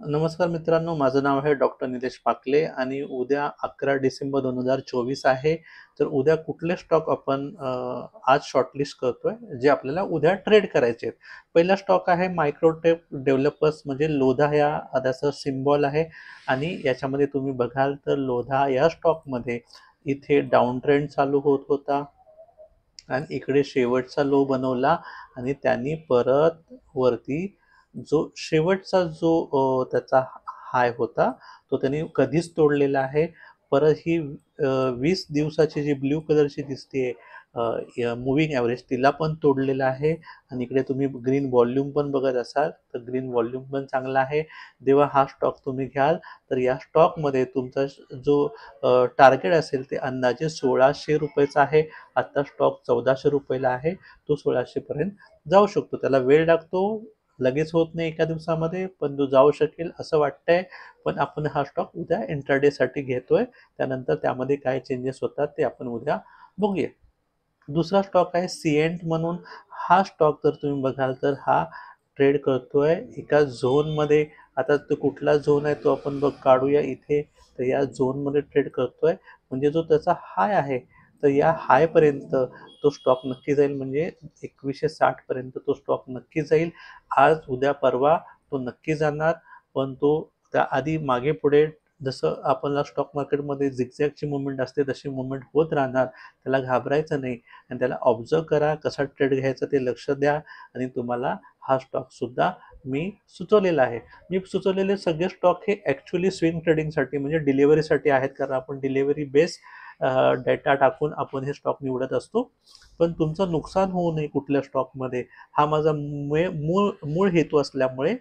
नमस्कार मित्रांनो, माझं नाव आहे डॉक्टर निलेश पाकले आणि उद्या 11 डिसेंबर 2024 आहे. तर उद्या कुठले स्टॉक आपण आज शॉर्टलिस्ट करतोय, जे आपल्याला उद्या ट्रेड करायचे आहेत. पहिला स्टॉक आहे मायक्रोटेक डेव्हलपर्स म्हणजे लोधा या त्याचं सिम्बॉल आहे आणि याच्यामध्ये तुम्ही बघाल तर लोधा या स्टॉकमध्ये इथे डाऊन ट्रेंड चालू होत होता आणि इकडे शेवटचा लो बनवला आणि त्यांनी परत वरती जो शेवटचा जो त्याचा हाय होता तो त्यांनी कधीच तोडलेला आहे. परत ही 20 दिवसाची जी ब्ल्यू कलरची दिसते मूव्हिंग ॲव्हरेज तिला पण तोडलेला आहे आणि इकडे तुम्ही ग्रीन व्हॉल्यूम पण बघत असाल तर ग्रीन व्हॉल्यूम पण चांगला आहे. जेव्हा हा स्टॉक तुम्ही घ्याल तर या स्टॉकमध्ये तुमचा जो टार्गेट असेल ते अंदाजे 1600 रुपयाचा आहे. आता स्टॉक 1400 रुपयाला आहे. तो 1600 पर्यंत जाऊ शकतो. त्याला वेळ लागतो, लगेच होत नाही एका दिवसामध्ये, पण तो जाऊ शकेल असं वाटतंय. पण आपण हा स्टॉक उद्या इंट्राडेसाठी घेतोय. त्यानंतर त्यामध्ये काय चेंजेस होतात ते आपण उद्या बघूया. दुसरा स्टॉक आहे सिएंट म्हणून. हा स्टॉक जर तुम्ही बघाल तर हा ट्रेड करतोय एका झोनमध्ये. आता तो कुठला झोन आहे तो आपण काढूया इथे. तर या झोनमध्ये ट्रेड करतोय म्हणजे जो त्याचा हाय आहे तर या हायपर्यंत तो स्टॉक नक्की जाईल, म्हणजे 2160 पर्यंत तो स्टॉक नक्की जाईल. आज उद्या परवा तो नक्की जाणार, पण तो त्याआधी मागे पुढे जसं आपल्याला स्टॉक मार्केटमध्ये झिगझॅगची मुवमेंट असते तशी मुवमेंट होत राहणार. त्याला घाबरायचं नाही आणि त्याला ऑब्झर्व करा, कसा ट्रेड घ्यायचा ते लक्ष द्या आणि तुम्हाला हा स्टॉकसुद्धा मी सुचवलेला आहे. मी सुचवलेले सगळे स्टॉक हे ॲक्च्युली स्विंग ट्रेडिंगसाठी म्हणजे डिलिव्हरीसाठी आहेत, कारण आपण डिलिव्हरी बेस डेटा टाकून आपण हे स्टॉक निवडत असतो. पण तुमचं नुकसान होऊ नये कुठल्या स्टॉकमध्ये, हा माझा मूळ हेतू असल्यामुळे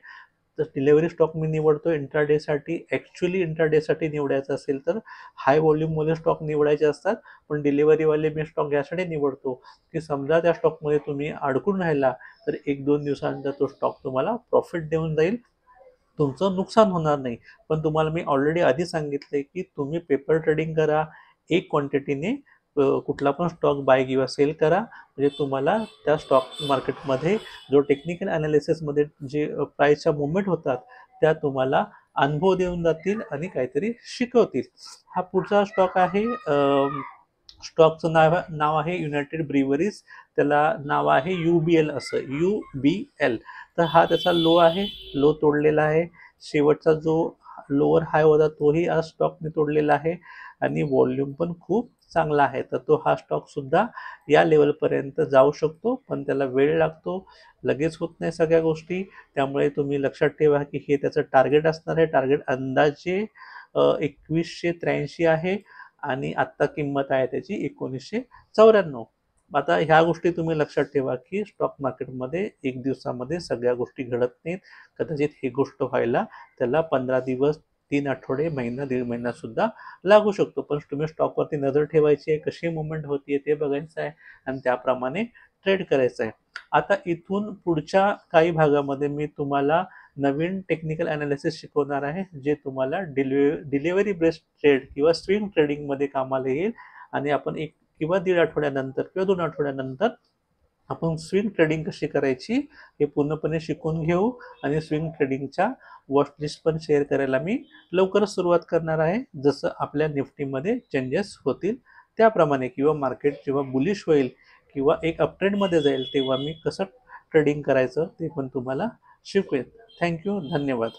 तर डिलिव्हरी स्टॉक मी निवडतो इंट्राडेसाठी. ॲक्च्युली इंट्राडेसाठी निवडायचं असेल तर हाय व्हॉल्यूममध्ये स्टॉक निवडायचे असतात, पण डिलिव्हरीवाले मी स्टॉक यासाठी निवडतो की समजा त्या स्टॉकमध्ये तुम्ही अडकून राहिला तर 1-2 दिवसानंतर तो स्टॉक तुम्हाला प्रॉफिट देऊन जाईल, तुमचं नुकसान होणार नाही. पण तुम्हाला मी ऑलरेडी आधी सांगितले की तुम्ही पेपर ट्रेडिंग करा. एक क्वांटिटीने कुठला पण स्टॉक बाय किंवा सेल करा, म्हणजे तुम्हाला त्या स्टॉक मार्केटमध्ये जो टेक्निकल ॲनालिसिसमध्ये जे प्राईसच्या मुवमेंट होतात त्या तुम्हाला अनुभव देऊन जातील आणि काहीतरी शिकवतील. हा पुढचा स्टॉक आहे, स्टॉकचं नाव आहे युनायटेड ब्रिवरीज. त्याला नाव आहे UBL असं, UBL. तर हा त्याचा लो आहे, लो तोडलेला आहे. शेवटचा जो लोअर हाय होता तोही आज स्टॉकने तोडलेला आहे आणि व्हॉल्यूम पण खूप चांगला आहे. तर तो हा स्टॉकसुद्धा या लेवलपर्यंत जाऊ शकतो, पण त्याला वेळ लागतो, लगेच होत नाही सगळ्या गोष्टी. त्यामुळे तुम्ही लक्षात ठेवा की हे त्याचं टार्गेट असणार आहे. टार्गेट अंदाजे 2183 आहे आणि आत्ता किंमत आहे त्याची 1994. आता ह्या गोष्टी तुम्ही लक्षात ठेवा की स्टॉक मार्केटमध्ये एक दिवसामध्ये सगळ्या गोष्टी घडत नाहीत. कदाचित ही गोष्ट व्हायला त्याला 15 दिवस, 3 आठवडे, महिना, दीड महिना सुद्धा लागू शकतो. पण तुम्ही स्टॉकवरती नजर ठेवायची आहे, कशी मुवमेंट होतीये ते बघायचं आहे आणि त्याप्रमाणे ट्रेड करायचं आहे. आता इथून पुढच्या काही भागामध्ये मी तुम्हाला नवीन टेक्निकल ॲनालिसिस शिकवणार आहे, जे तुम्हाला डिलिव्हरी बेस्ड ट्रेड किंवा स्विंग ट्रेडिंगमध्ये कामाला येईल. आणि आपण 1 किंवा दीड आठवड्यानंतर किंवा 2 आठवड्यानंतर आपण स्विंग ट्रेडिंग कशी करायची हे पूर्णपणे शिकून घेऊ आणि स्विंग ट्रेडिंगच्या वॉच लिस्ट पण शेअर करायला मी लवकरच सुरुवात करणार आहे. जसं आपल्या निफ्टीमध्ये चेंजेस होतील त्याप्रमाणे, किंवा मार्केट जेव्हा बुलिश होईल किंवा एक अपट्रेंडमध्ये जाईल तेव्हा मी कसं ट्रेडिंग करायचं ते पण तुम्हाला शिकवेन. थँक्यू, धन्यवाद.